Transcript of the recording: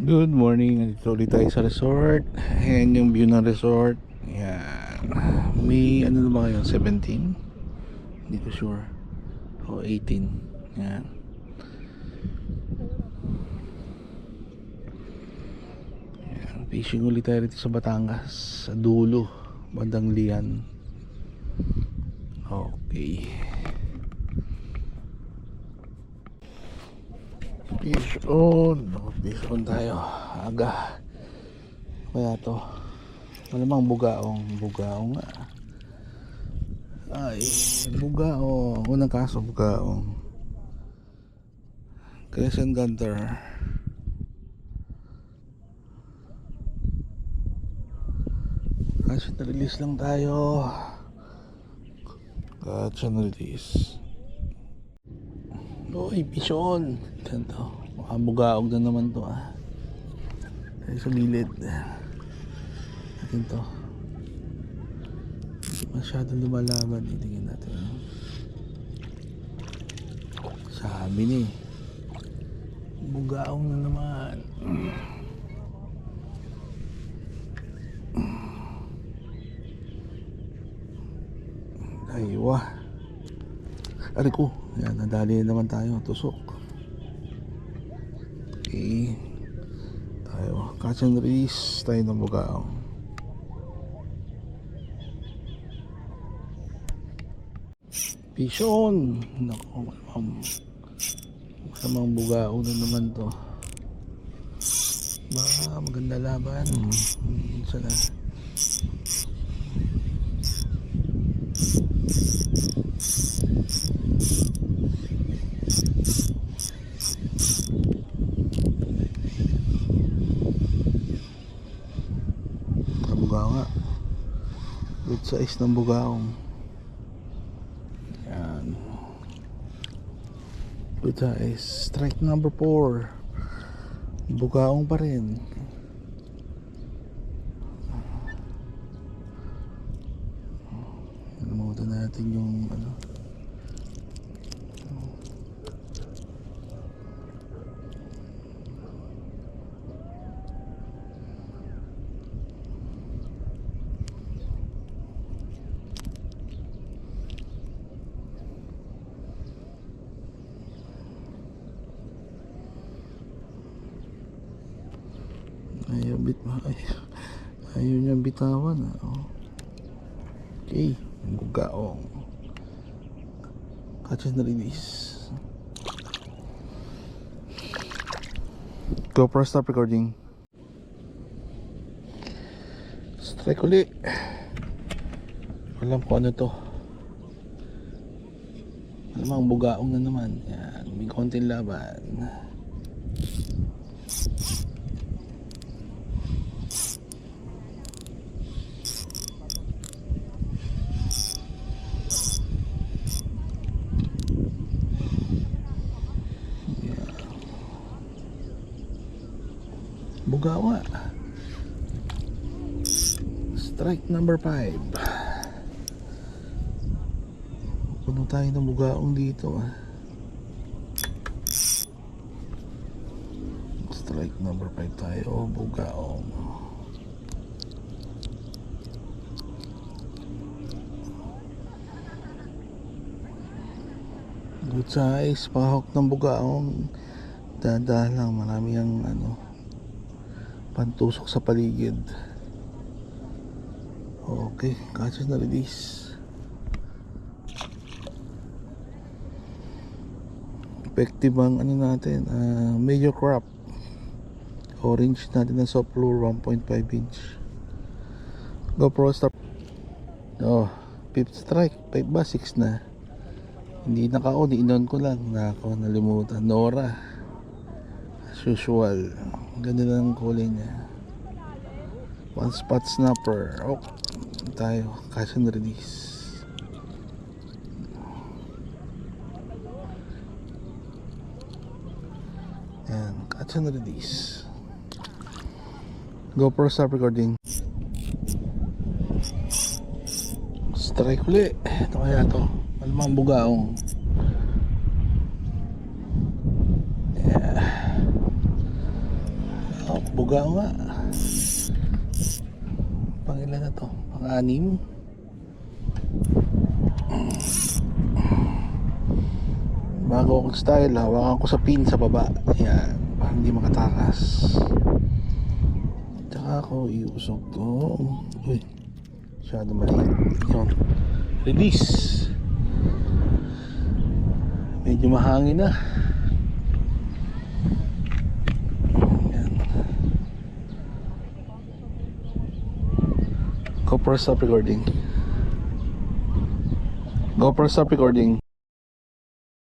Good morning, nandito ulit tayo sa resort. Ayan yung view ng resort. Ayan. May ano na ba ngayon? 17? Hindi ko sure. O 18. Ayan. Ayan. Fishing ulit tayo rito sa Batangas. Sa dulo. Bandang Lian. Okay. Fish on. Fish on tayo. Aga. Kaya to. Malamang bugaong. Bugaong nga. Ay, bugaong. Unang kaso bugaong. Crescent Gunter. Catch and release lang tayo. Catch and release. Uy, pison. Ganito. Makabugaog na naman to Tayo sa gilid. Natin to. Hindi masyadong lumalaban. Itingin natin. Sabi ni. Bugaong na naman. Aywa. Ari ko. Yan, nadali naman tayo. Tusok. Okay. Tayo. Catch and release. Tayo ng bugaong. Fish on. Naku, masamang bugaong na naman to. Ba, maganda laban. Sana. Bugaong nga. Good size ng bugaong. Yan. Good size. Strike number 4. Bugaong pa rin. Namutan natin yung ano. Ayaw niya bitawan Okay, bugaong. Catch and release. GoPro stop recording. Strike ulit. Alam ko ano to. Alamang bugaong na naman. Yan, may konting laban. Bugawa. Strike number 5. Puno tayo ng bugaong dito Strike number 5 tayo. Bugaong. Good size. Pahok ng bugaong. Dada lang. Marami ang pantusok sa paligid. Okay, catch and release. Effective ang natin, major crop. Orange natin na soft lure 1.5 inch. GoPro stop. Fifth strike. 5 ba? 6 na. Hindi naka-on, inon ko lang. Nalimutan. Nora. As usual. Ganda na ng kulay niya. One spot snapper. Tayo. Catch and release. Ayan. Catch and release. GoPro stop recording. Strike ulit. Ito kaya to. Malamang bugaong. Buga nga. Pangilan na to? Pang-anim. Bago akong style, hawakan ko sa pin sa baba. Yan, para hindi makatakas. Tsaka ako iusog to. Uy, masyado maliit. Yun, release. Medyo mahangin na. Yan. GoPro stop recording. GoPro stop recording.